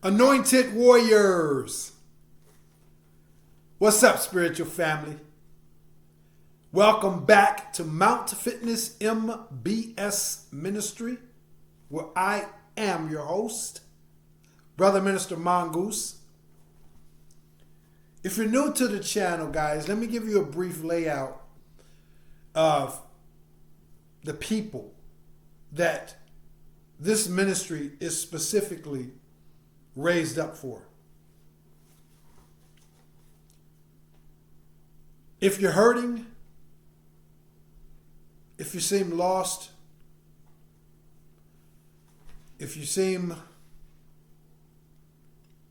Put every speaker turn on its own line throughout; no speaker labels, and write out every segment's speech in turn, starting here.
Anointed warriors. What's up, spiritual family? Welcome back to Mount Fitness MBS Ministry, where I am your host, Brother Minister Mongoose. If you're new to the channel, guys, let me give you a brief layout of the people that this ministry is specifically raised up for. If you're hurting, if you seem lost, if you seem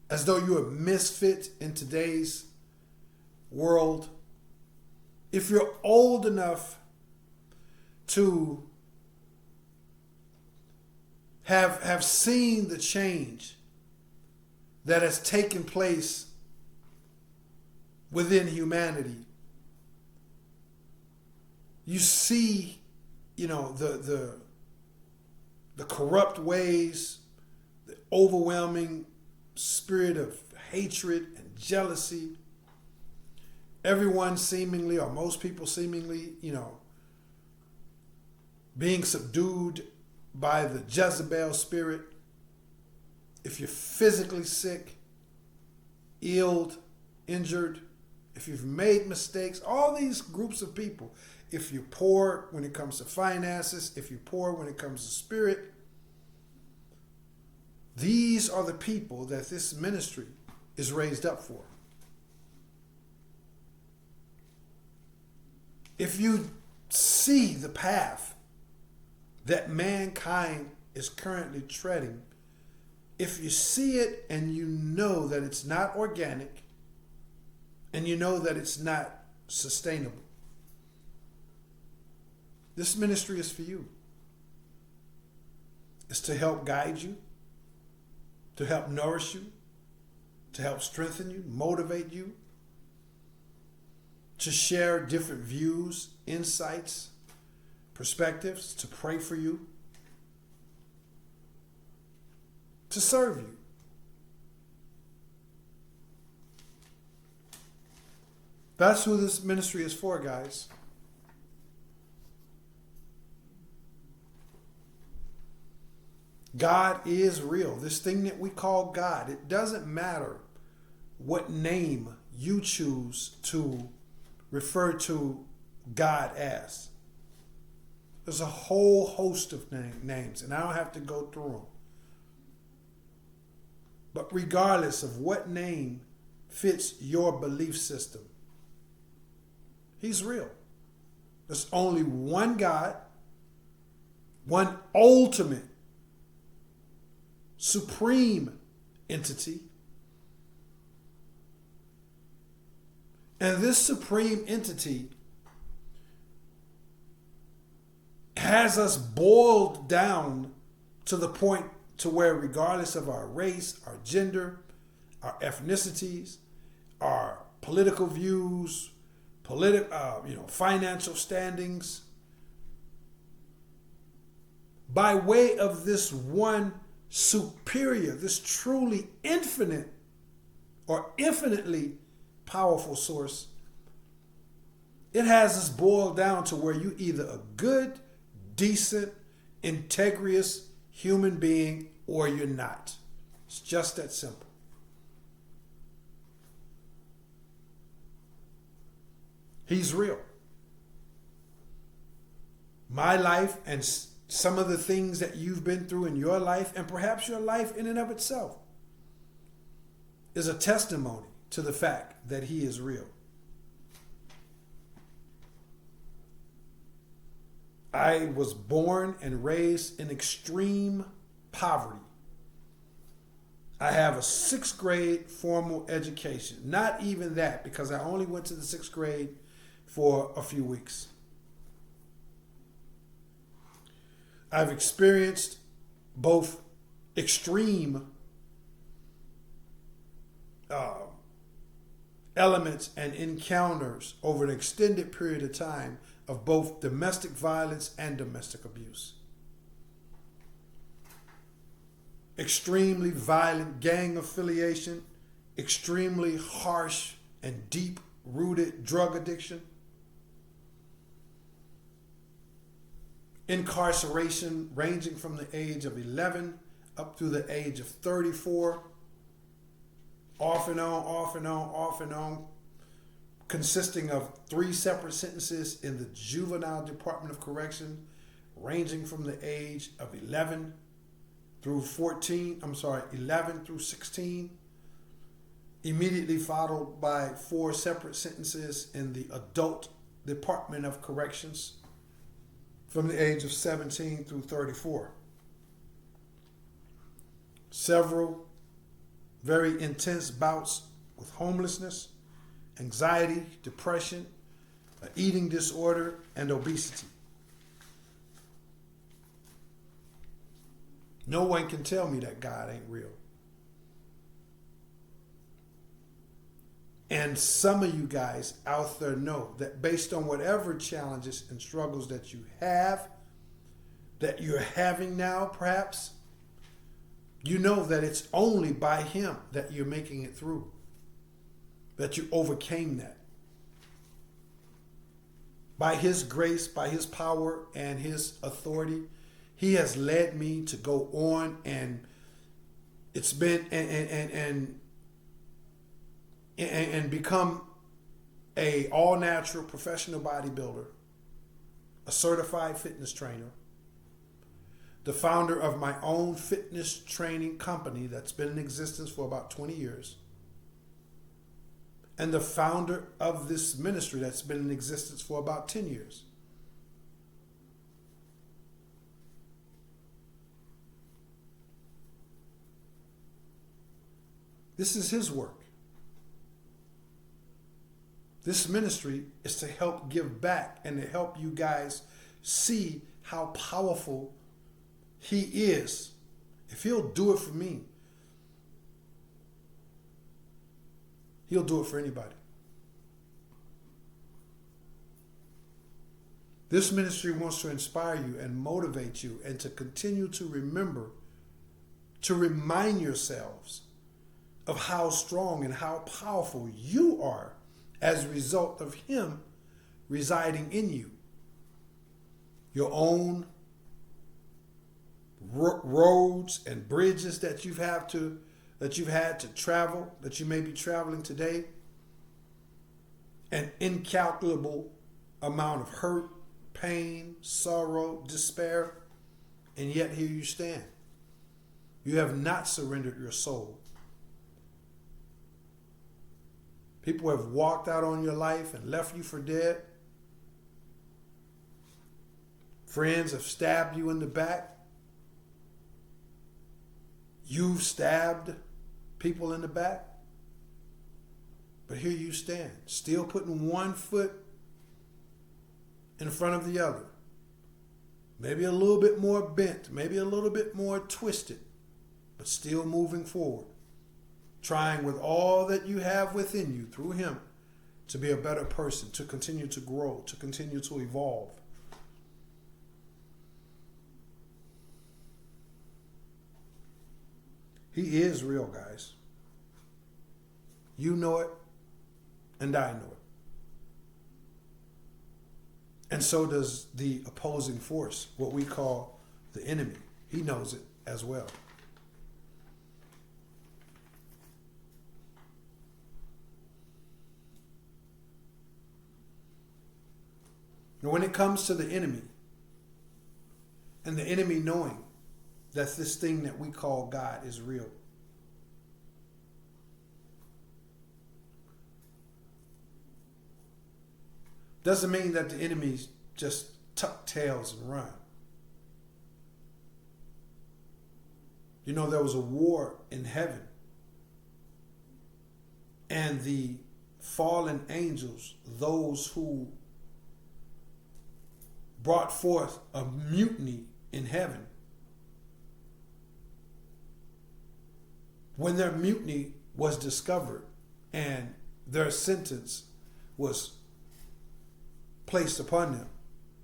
as though you're a misfit in today's world, if you're old enough to have seen the change that has taken place within humanity, you see, the corrupt ways, the overwhelming spirit of hatred and jealousy. Everyone seemingly, or most people seemingly, being subdued by the Jezebel spirit. If you're physically sick, ill, injured, if you've made mistakes, all these groups of people, if you're poor when it comes to finances, if you're poor when it comes to spirit, these are the people that this ministry is raised up for. If you see the path that mankind is currently treading, if you see it and you know that it's not organic and you know that it's not sustainable, this ministry is for you. It's to help guide you, to help nourish you, to help strengthen you, motivate you, to share different views, insights, perspectives, to pray for you, to serve you. That's who this ministry is for, guys. God is real. This thing that we call God, it doesn't matter what name you choose to refer to God as. There's a whole host of names, and I don't have to go through them. But regardless of what name fits your belief system, He's real. There's only one God, one ultimate, supreme entity. And this supreme entity has us boiled down to the point to where, regardless of our race, our gender, our ethnicities, our political views, financial standings, by way of this one superior, this truly infinite or infinitely powerful source, it has us boiled down to where you either a good, decent, integrous human being or you're not. It's just that simple. He's real. My life and some of the things that you've been through in your life, and perhaps your life in and of itself, is a testimony to the fact that He is real. I was born and raised in extreme poverty. I have a 6th grade formal education. Not even that, because I only went to the 6th grade for a few weeks. I've experienced both extreme elements and encounters over an extended period of time of both domestic violence and domestic abuse. extremely violent gang affiliation, extremely harsh and deep-rooted drug addiction, incarceration ranging from the age of 11 up to the age of 34, off and on, off and on, off and on, consisting of 3 separate sentences in the Juvenile Department of Correction, ranging from the age of 11 through 16, immediately followed by 4 separate sentences in the Adult Department of Corrections from the age of 17 through 34. Several very intense bouts with homelessness, anxiety, depression, an eating disorder, and obesity. No one can tell me that God ain't real. And some of you guys out there know that based on whatever challenges and struggles that you have, that you're having now perhaps, you know that it's only by Him that you're making it through, that you overcame that. By His grace, by His power and His authority, He has led me to go on, and it's been and become a all-natural professional bodybuilder, a certified fitness trainer, the founder of my own fitness training company that's been in existence for about 20 years, and the founder of this ministry that's been in existence for about 10 years. This is His work. This ministry is to help give back and to help you guys see how powerful He is. If He'll do it for me, He'll do it for anybody. This ministry wants to inspire you and motivate you and to continue to remember, to remind yourselves of how strong and how powerful you are as a result of Him residing in you. Your own roads and bridges that you've had to travel, that you may be traveling today, an incalculable amount of hurt, pain, sorrow, despair, and yet here you stand. You have not surrendered your soul. People have walked out on your life and left you for dead. Friends have stabbed you in the back. You've stabbed people in the back. But here you stand, still putting one foot in front of the other. Maybe a little bit more bent, maybe a little bit more twisted, but still moving forward. Trying with all that you have within you through Him to be a better person, to continue to grow, to continue to evolve. He is real, guys. You know it, and I know it. And so does the opposing force, what we call the enemy. He knows it as well. Now, when it comes to the enemy, and the enemy knowing that this thing that we call God is real, doesn't mean that the enemies just tuck tails and run. You know, there was a war in heaven, and the fallen angels, those who brought forth a mutiny in heaven, when their mutiny was discovered and their sentence was placed upon them,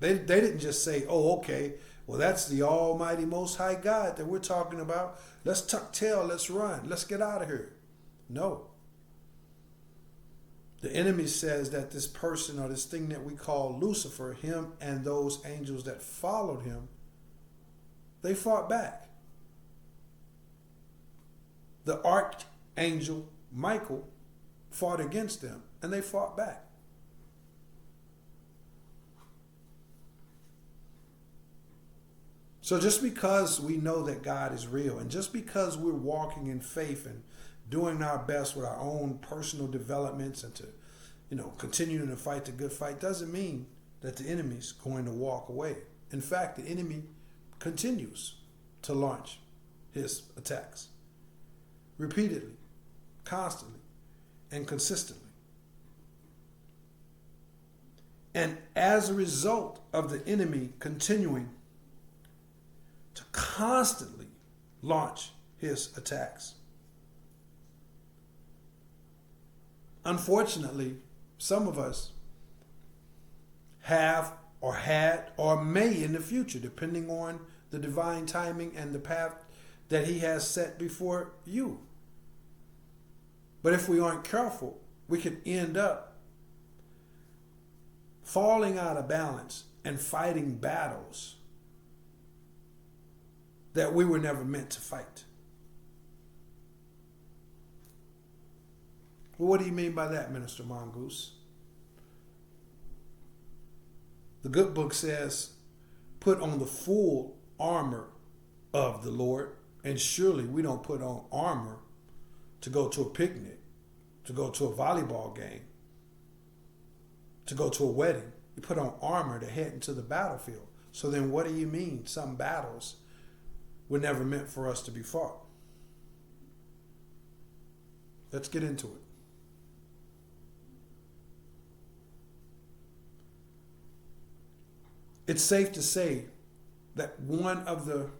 they didn't just say, oh, okay, Well, that's the Almighty Most High God that we're talking about. Let's tuck tail. Let's run. Let's get out of here. No. The enemy says that this person or this thing that we call Lucifer, him and those angels that followed him, they fought back. The archangel Michael fought against them, and they fought back. So just because we know that God is real, and just because we're walking in faith and doing our best with our own personal developments and to, continuing to fight the good fight, doesn't mean that the enemy's going to walk away. In fact, the enemy continues to launch his attacks repeatedly, constantly, and consistently. And as a result of the enemy continuing to constantly launch his attacks, unfortunately, some of us have or had or may in the future, depending on the divine timing and the path that he has set before you. But if we aren't careful, we could end up falling out of balance and fighting battles that we were never meant to fight. Well, what do you mean by that, Minister Mongoose? The good book says, put on the full armor of the Lord. And surely we don't put on armor to go to a picnic, to go to a volleyball game, to go to a wedding. You put on armor to head into the battlefield. So then what do you mean some battles were never meant for us to be fought? Let's get into it. It's safe to say that one of the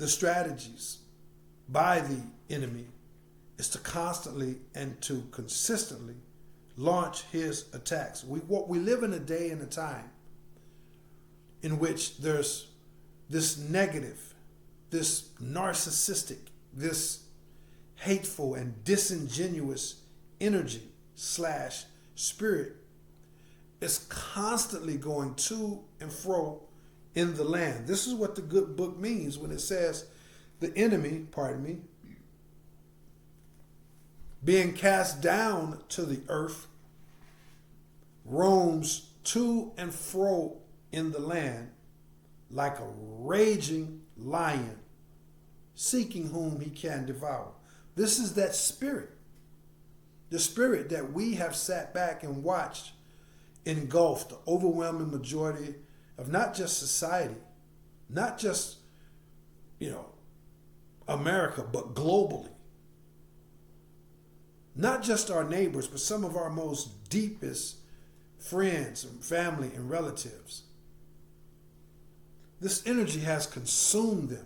strategies by the enemy is to constantly and to consistently launch his attacks. We live in a day and a time in which there's this negative, this narcissistic, this hateful and disingenuous energy / spirit is constantly going to and fro in the land. This is what the good book means when it says the enemy, being cast down to the earth, roams to and fro in the land like a raging lion, seeking whom he can devour. This is that spirit, the spirit that we have sat back and watched engulf the overwhelming majority of not just society, not just, America, but globally. Not just our neighbors, but some of our most deepest friends and family and relatives. This energy has consumed them.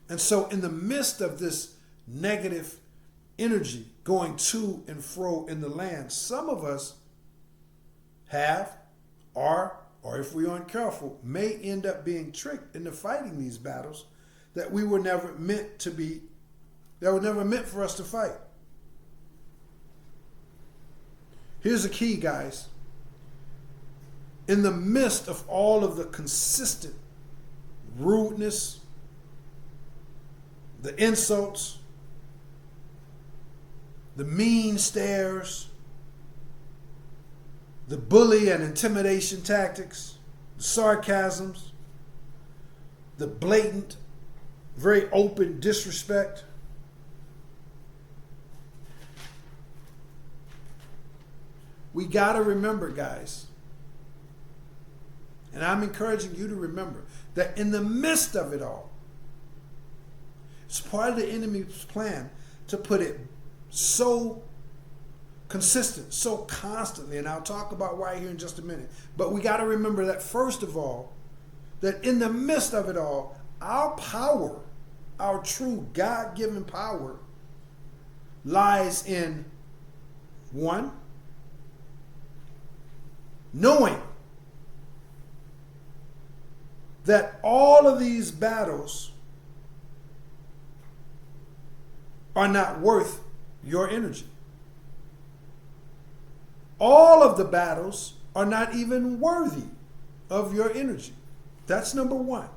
And so in the midst of this negative energy going to and fro in the land, some of us have, or if we aren't careful, may end up being tricked into fighting these battles that we were never meant to be, that were never meant for us to fight. Here's the key, guys. In the midst of all of the consistent rudeness, the insults, the mean stares, the bully and intimidation tactics, the sarcasms, the blatant, very open disrespect, we got to remember, guys, and I'm encouraging you to remember, that in the midst of it all, it's part of the enemy's plan to put it so consistent, so constantly, and I'll talk about why here in just a minute. But we got to remember that, first of all, that in the midst of it all, our power, our true God-given power, lies in, one, knowing that all of these battles are not worth your energy. All of the battles are not even worthy of your energy. That's number one.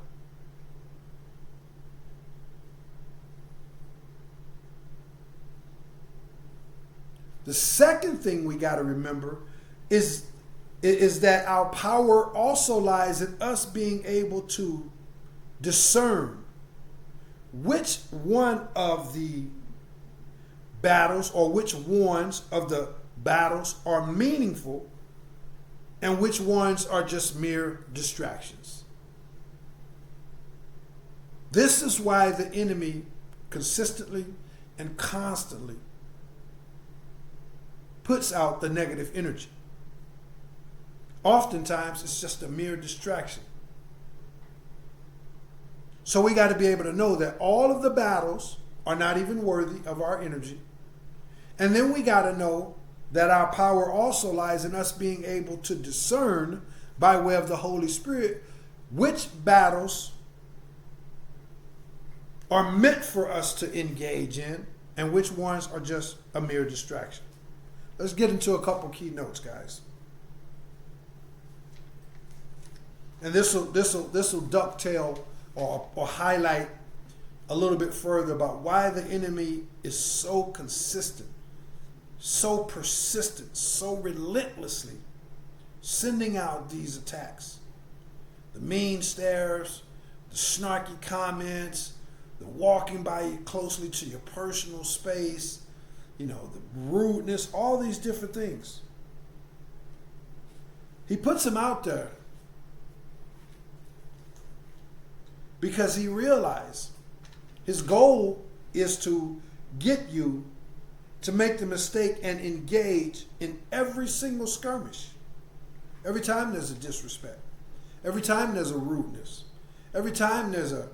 The second thing we got to remember is that our power also lies in us being able to discern which one of the battles or which ones of the battles are meaningful and which ones are just mere distractions. This is why the enemy consistently and constantly puts out the negative energy. Oftentimes, it's just a mere distraction. So we got to be able to know that all of the battles are not even worthy of our energy. And then we got to know that our power also lies in us being able to discern by way of the Holy Spirit which battles are meant for us to engage in and which ones are just a mere distraction. Let's get into a couple key notes, guys. And this will dovetail or highlight a little bit further about why the enemy is so consistent, so persistent, so relentlessly sending out these attacks. The mean stares, the snarky comments, the walking by you closely to your personal space, the rudeness, all these different things. He puts them out there because he realized his goal is to get you to make the mistake and engage in every single skirmish. Every time there's a disrespect, every time there's a rudeness, every time there's a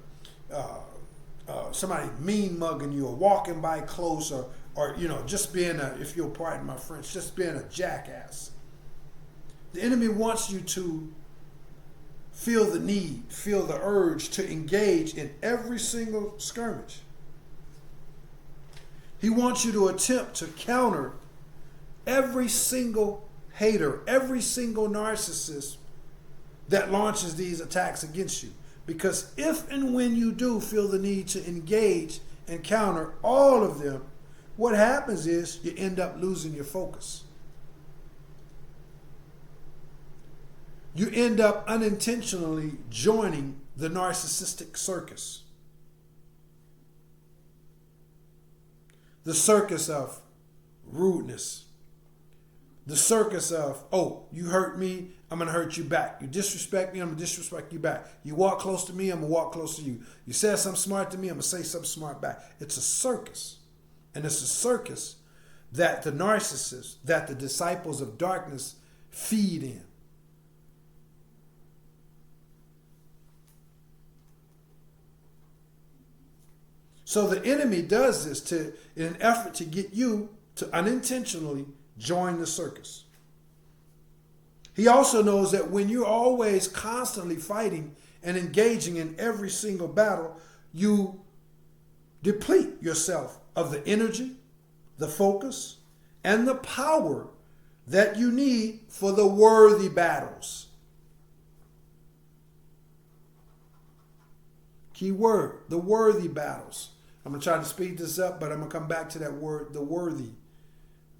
somebody mean mugging you or walking by close or just being if you'll pardon my French, just being a jackass. The enemy wants you to feel the need, feel the urge to engage in every single skirmish. He wants you to attempt to counter every single hater, every single narcissist that launches these attacks against you. Because if and when you do feel the need to engage and counter all of them, what happens is you end up losing your focus. You end up unintentionally joining the narcissistic circus. The circus of rudeness. The circus of, oh, you hurt me, I'm going to hurt you back. You disrespect me, I'm going to disrespect you back. You walk close to me, I'm going to walk close to you. You say something smart to me, I'm going to say something smart back. It's a circus. And it's a circus that the narcissists, that the disciples of darkness feed in. So the enemy does this in an effort to get you to unintentionally join the circus. He also knows that when you're always constantly fighting and engaging in every single battle, you deplete yourself of the energy, the focus, and the power that you need for the worthy battles. Key word, the worthy battles. I'm going to try to speed this up, but I'm going to come back to that word, the worthy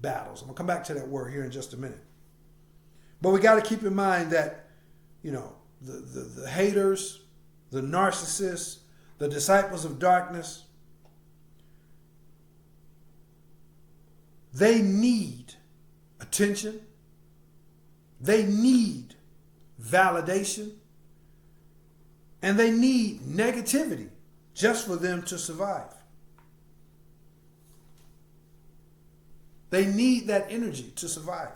battles. I'm going to come back to that word here in just a minute. But we got to keep in mind that, the haters, the narcissists, the disciples of darkness, they need attention. They need validation. And they need negativity just for them to survive. They need that energy to survive.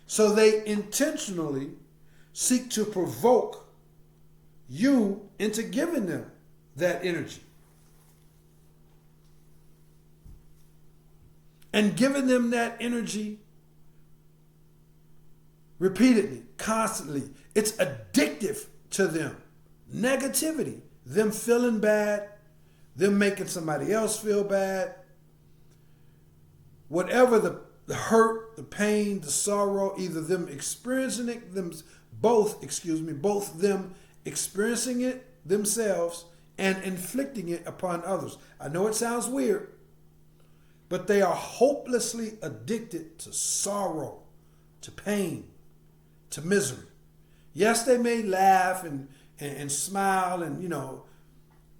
So they intentionally seek to provoke you into giving them that energy. And giving them that energy repeatedly, constantly. It's addictive to them. Negativity, them feeling bad, them making somebody else feel bad. Whatever the hurt, the pain, the sorrow, either them experiencing it, both them experiencing it themselves and inflicting it upon others. I know it sounds weird, but they are hopelessly addicted to sorrow, to pain, to misery. Yes, they may laugh and smile and,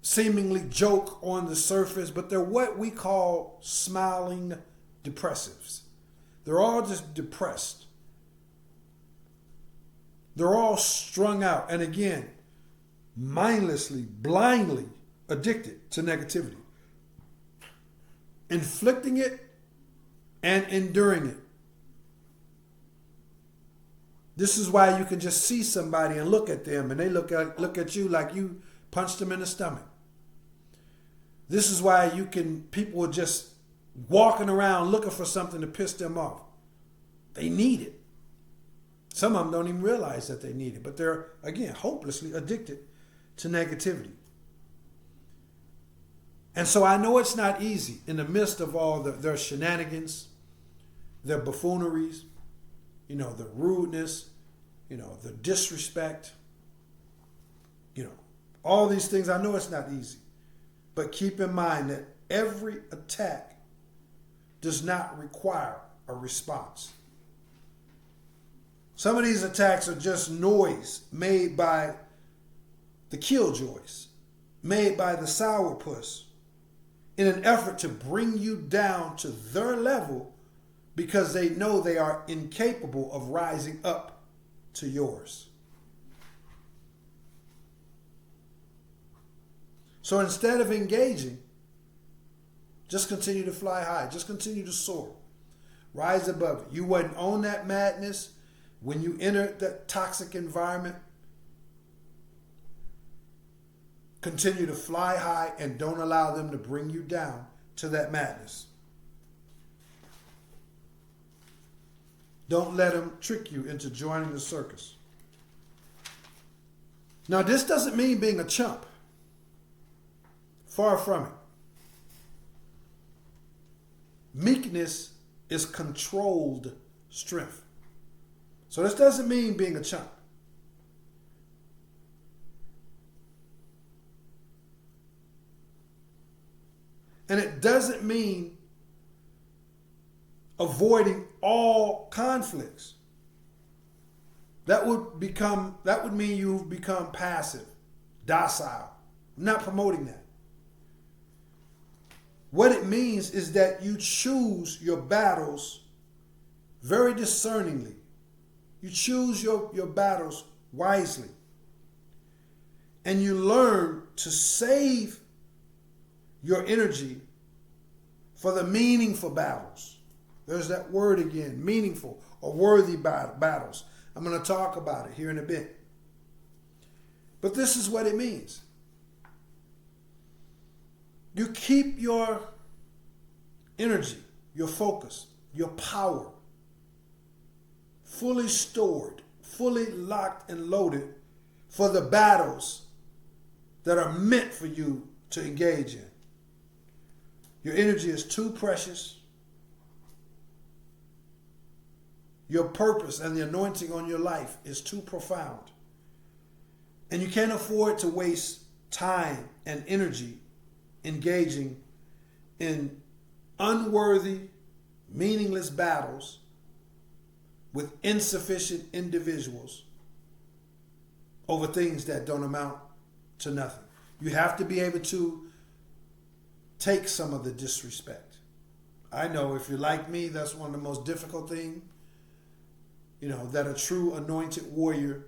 seemingly joke on the surface, but they're what we call smiling depressives. They're all just depressed. They're all strung out. And again, mindlessly, blindly addicted to negativity. Inflicting it and enduring it. This is why you can just see somebody and look at them and they look at you like you punched them in the stomach. This is why people are just walking around looking for something to piss them off. They need it. Some of them don't even realize that they need it, but they're, again, hopelessly addicted to negativity. And so I know it's not easy in the midst of all their shenanigans, their buffooneries, the rudeness, the disrespect, all these things. I know it's not easy. But keep in mind that every attack does not require a response. Some of these attacks are just noise made by the killjoys, made by the sourpuss, in an effort to bring you down to their level because they know they are incapable of rising up to yours. So instead of engaging, just continue to fly high. Just continue to soar. Rise above it. You wasn't on that madness when you entered that toxic environment. Continue to fly high and don't allow them to bring you down to that madness. Don't let them trick you into joining the circus. Now, this doesn't mean being a chump. Far from it. Meekness is controlled strength. So this doesn't mean being a chump. And it doesn't mean avoiding all conflicts. That would mean you've become passive, docile. I'm not promoting that. What it means is that you choose your battles very discerningly. You choose your battles wisely. And you learn to save your energy for the meaningful battles. There's that word again, meaningful or worthy battles. I'm going to talk about it here in a bit. But this is what it means. You keep your energy, your focus, your power fully stored, fully locked and loaded for the battles that are meant for you to engage in. Your energy is too precious. Your purpose and the anointing on your life is too profound. And you can't afford to waste time and energy engaging in unworthy, meaningless battles with insufficient individuals over things that don't amount to nothing. You have to be able to take some of the disrespect. I know if you're like me, that's one of the most difficult things, that a true anointed warrior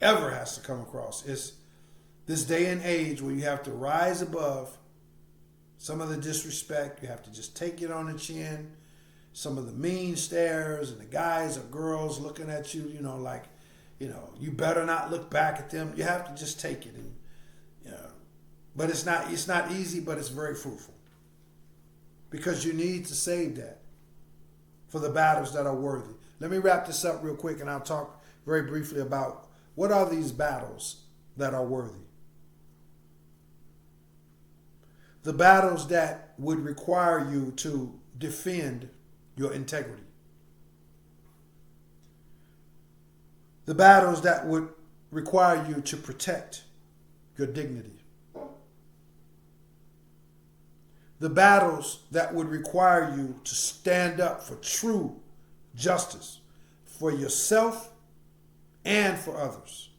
ever has to come across. It's this day and age where you have to rise above some of the disrespect. You have to just take it on the chin. Some of the mean stares and the guys or girls looking at you, you better not look back at them. You have to just take it. And, but it's not easy, but it's very fruitful. Because you need to save that for the battles that are worthy. Let me wrap this up real quick, and I'll talk very briefly about what are these battles that are worthy. The battles that would require you to defend your integrity. The battles that would require you to protect your dignity. The battles that would require you to stand up for true justice for yourself and for others.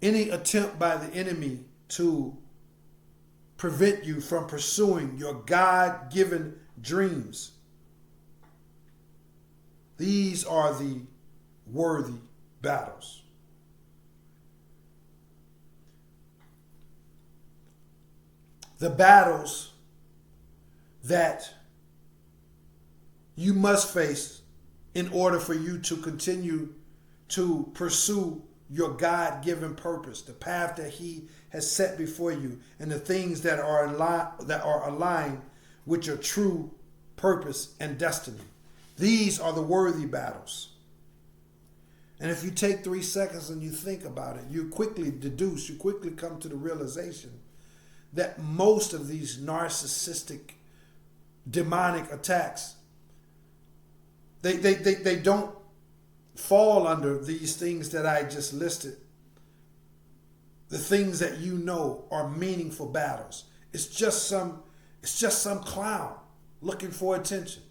Any attempt by the enemy to prevent you from pursuing your God-given dreams. These are the worthy battles. The battles that you must face in order for you to continue to pursue your God-given purpose, the path that He has set before you, and the things that are aligned with your true purpose and destiny. These are the worthy battles. And if you take 3 seconds and you think about it, you quickly come to the realization that most of these narcissistic, demonic attacks, they don't fall under these things that I just listed. The things that you know are meaningful battles. It's just some clown looking for attention.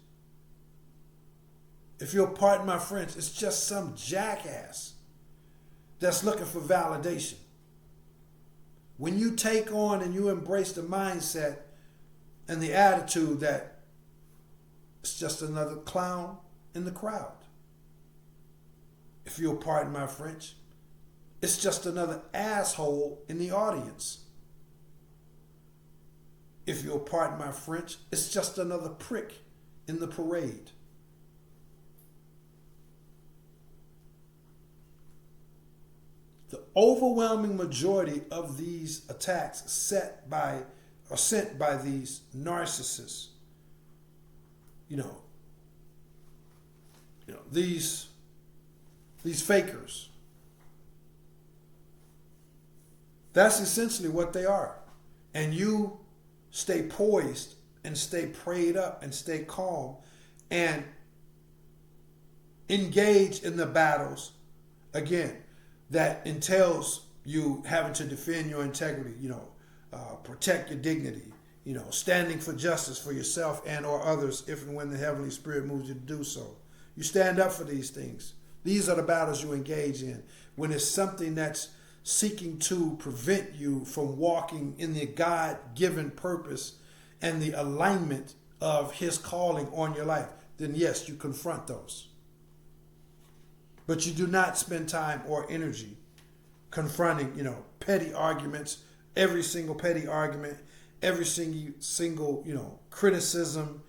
If you'll pardon my French, it's just some jackass that's looking for validation. When you take on and you embrace the mindset and the attitude that it's just another clown in the crowd. If you'll pardon my French, it's just another asshole in the audience. If you'll pardon my French, it's just another prick in the parade. The overwhelming majority of these attacks sent by these narcissists, these fakers. That's essentially what they are. And you stay poised and stay prayed up and stay calm and engage in the battles, again, that entails you having to defend your integrity, protect your dignity, standing for justice for yourself and or others if and when the Heavenly Spirit moves you to do so. You stand up for these things. These are the battles you engage in when it's something that's seeking to prevent you from walking in the God-given purpose and the alignment of His calling on your life. Then yes, you confront those. But you do not spend time or energy confronting, petty arguments, every single petty argument, every single, criticism,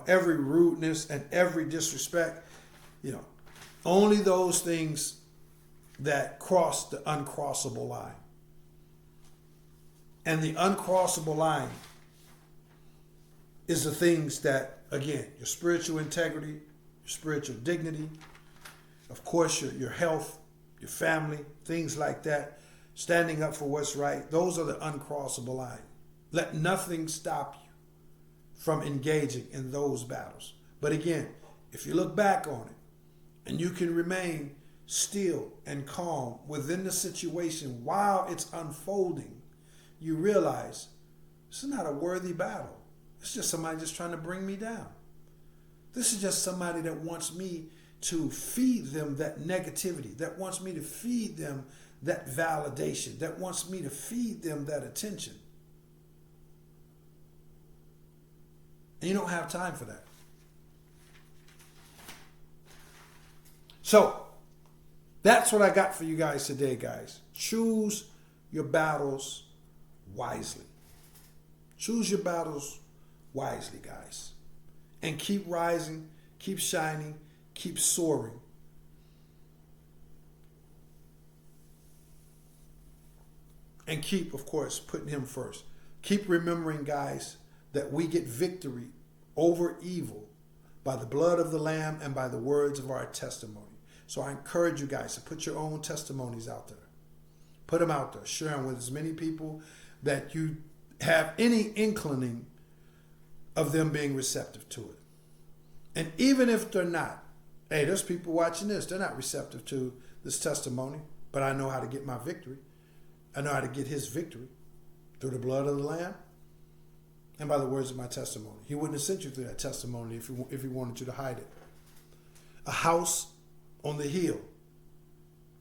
every rudeness and every disrespect, only those things that cross the uncrossable line. And the uncrossable line is the things that, again, your spiritual integrity, your spiritual dignity, of course, your health, your family, things like that, standing up for what's right. Those are the uncrossable line. Let nothing stop you from engaging in those battles. But again, if you look back on it and you can remain still and calm within the situation while it's unfolding, you realize this is not a worthy battle. It's just somebody just trying to bring me down. This is just somebody that wants me to feed them that negativity, that wants me to feed them that validation, that wants me to feed them that attention. And you don't have time for that. So, that's what I got for you guys today, guys. Choose your battles wisely. Choose your battles wisely, guys. And keep rising, keep shining, keep soaring. And keep, of course, putting Him first. Keep remembering, guys, that we get victory over evil by the blood of the Lamb and by the words of our testimony. So I encourage you guys to put your own testimonies out there. Put them out there. Share them with as many people that you have any inclining of them being receptive to it. And even if they're not, hey, there's people watching this, they're not receptive to this testimony, but I know how to get my victory. I know how to get his victory through the blood of the Lamb and by the words of my testimony. He wouldn't have sent you through that testimony if he wanted you to hide it. A house on the hill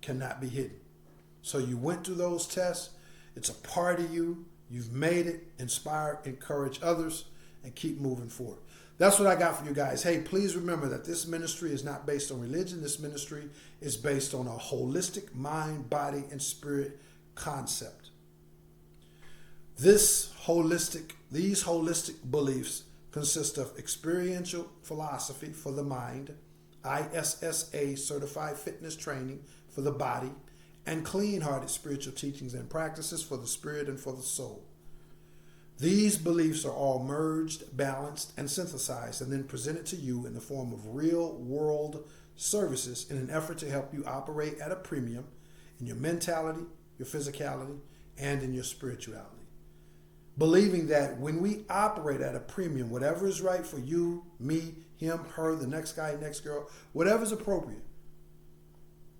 cannot be hidden. So you went through those tests. It's a part of you. You've made it. Inspire, encourage others, and keep moving forward. That's what I got for you guys. Hey, please remember that this ministry is not based on religion. This ministry is based on a holistic mind, body, and spirit concept. These holistic beliefs consist of experiential philosophy for the mind, ISSA certified fitness training for the body, and clean-hearted spiritual teachings and practices for the spirit and for the soul. These beliefs are all merged, balanced, and synthesized, and then presented to you in the form of real-world services in an effort to help you operate at a premium in your mentality, your physicality, and in your spirituality. Believing that when we operate at a premium, whatever is right for you, me, him, her, the next guy, next girl, whatever's appropriate,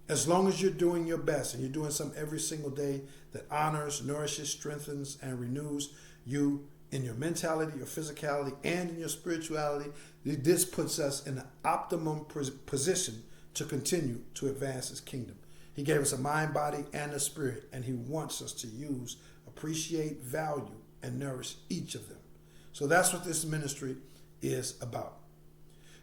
as long as you're doing your best and you're doing something every single day that honors, nourishes, strengthens, and renews you in your mentality, your physicality, and in your spirituality, this puts us in an optimum position to continue to advance his kingdom. He gave us a mind, body, and a spirit, and he wants us to use, appreciate, value, and nourish each of them. So that's what this ministry is about.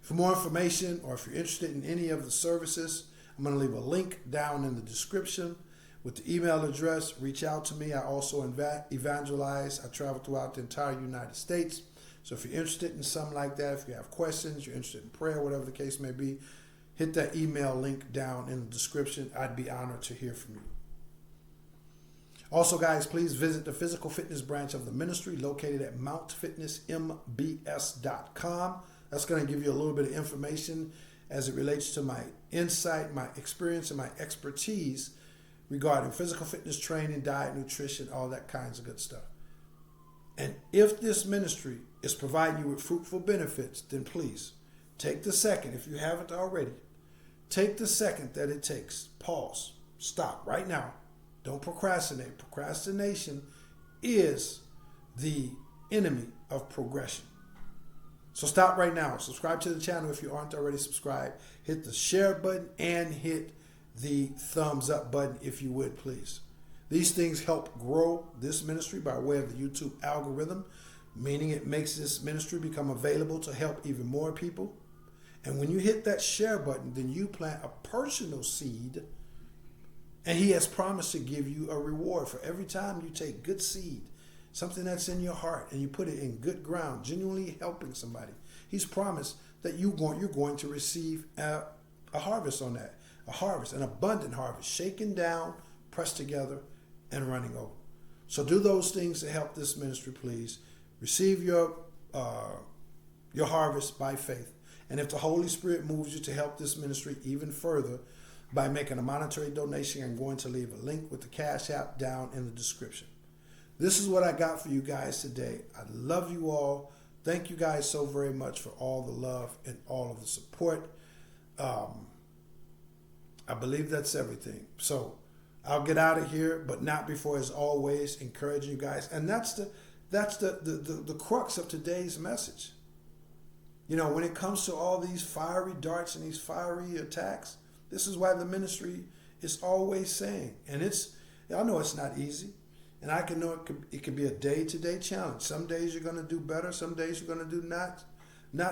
For more information, or if you're interested in any of the services, I'm going to leave a link down in the description with the email address. Reach out to me. I also evangelize. I travel throughout the entire United States. So if you're interested in something like that, if you have questions, you're interested in prayer, whatever the case may be, hit that email link down in the description. I'd be honored to hear from you. Also, guys, please visit the physical fitness branch of the ministry located at mountfitnessmbs.com. That's going to give you a little bit of information as it relates to my insight, my experience, and my expertise regarding physical fitness training, diet, nutrition, all that kinds of good stuff. And if this ministry is providing you with fruitful benefits, then please take the second, if you haven't already, take the second that it takes. Pause. Stop right now. Don't procrastinate. Procrastination is the enemy of progression. So stop right now. Subscribe to the channel if you aren't already subscribed. Hit the share button and hit the thumbs up button if you would, please. These things help grow this ministry by way of the YouTube algorithm, meaning it makes this ministry become available to help even more people. And when you hit that share button, then you plant a personal seed, and he has promised to give you a reward for every time you take good seed, something that's in your heart, and you put it in good ground, genuinely helping somebody. He's promised that you're going to receive a harvest on that, a harvest, an abundant harvest, shaken down, pressed together, and running over. So do those things to help this ministry, please. Receive your harvest by faith. And if the Holy Spirit moves you to help this ministry even further by making a monetary donation, I'm going to leave a link with the Cash App down in the description. This is what I got for you guys today. I love you all. Thank you guys so very much for all the love and all of the support. I believe that's everything. So I'll get out of here, but not before, as always, encouraging you guys. And that's the crux of today's message. You know, when it comes to all these fiery darts and these fiery attacks, this is why the ministry is always saying, and I know it's not easy, and I can know it could be a day-to-day challenge. Some days you're going to do better, some days you're going to do not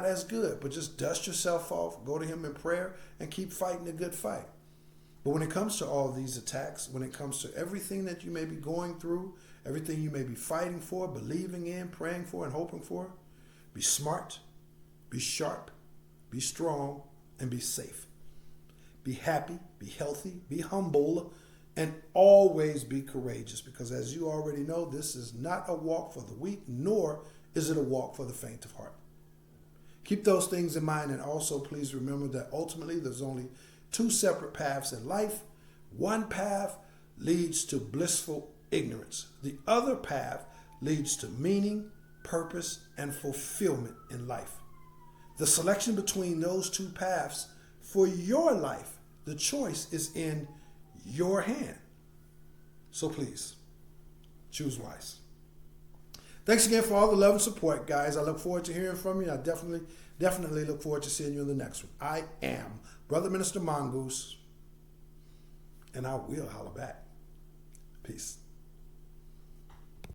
as good, but just dust yourself off, go to him in prayer, and keep fighting a good fight. But when it comes to all these attacks, when it comes to everything that you may be going through, everything you may be fighting for, believing in, praying for, and hoping for, be smart, be sharp, be strong, and be safe. Be happy, be healthy, be humble, and always be courageous, because as you already know, this is not a walk for the weak, nor is it a walk for the faint of heart. Keep those things in mind, and also please remember that ultimately there's only two separate paths in life. One path leads to blissful ignorance. The other path leads to meaning, purpose, and fulfillment in life. The selection between those two paths for your life, the choice is in your hand. So please, choose wise. Thanks again for all the love and support, guys. I look forward to hearing from you. I definitely look forward to seeing you in the next one. I am Brother Minister Mongoose, and I will holler back. Peace.